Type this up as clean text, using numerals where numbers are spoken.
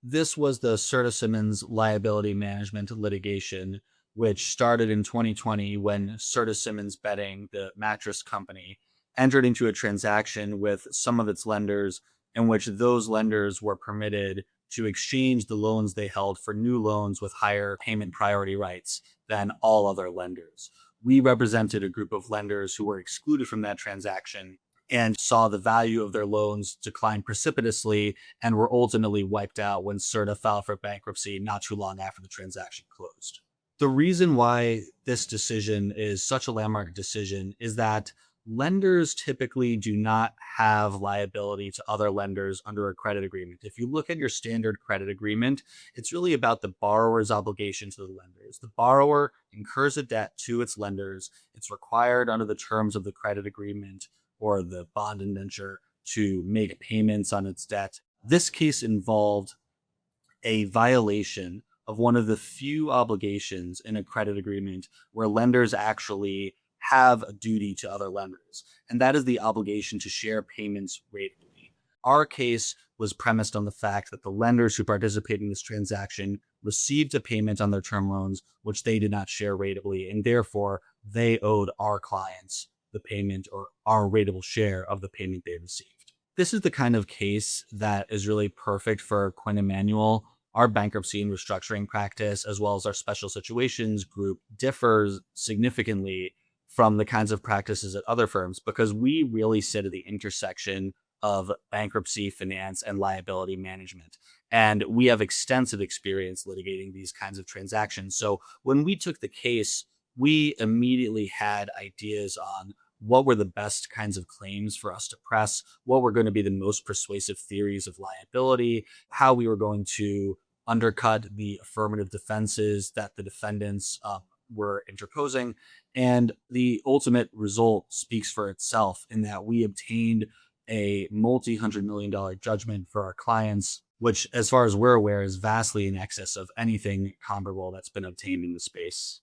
This was the Serta Simmons liability management litigation, which started in 2020 when Serta Simmons Bedding, the mattress company, entered into a transaction with some of its lenders in which those lenders were permitted to exchange the loans they held for new loans with higher payment priority rights than all other lenders. We represented a group of lenders who were excluded from that transaction and saw the value of their loans decline precipitously and were ultimately wiped out when Serta filed for bankruptcy not too long after the transaction closed. The reason why this decision is such a landmark decision is that lenders typically do not have liability to other lenders under a credit agreement. If you look at your standard credit agreement, it's really about the borrower's obligation to the lenders. The borrower incurs a debt to its lenders. It's required under the terms of the credit agreement or the bond indenture to make payments on its debt. This case involved a violation of one of the few obligations in a credit agreement where lenders actually have a duty to other lenders, and that is the obligation to share payments ratably. Our case was premised on the fact that the lenders who participated in this transaction received a payment on their term loans, which they did not share ratably, and therefore they owed our clients the payment or our ratable share of the payment they received. This is the kind of case that is really perfect for Quinn Emanuel. Our bankruptcy and restructuring practice, as well as our special situations group, differs significantly from the kinds of practices at other firms because we really sit at the intersection of bankruptcy, finance, and liability management. And we have extensive experience litigating these kinds of transactions. So when we took the case, we immediately had ideas on what were the best kinds of claims for us to press, what were going to be the most persuasive theories of liability, how we were going to undercut the affirmative defenses that the defendants were interposing. And the ultimate result speaks for itself in that we obtained a multi-$100 million judgment for our clients, which, as far as we're aware, is vastly in excess of anything comparable that's been obtained in the space.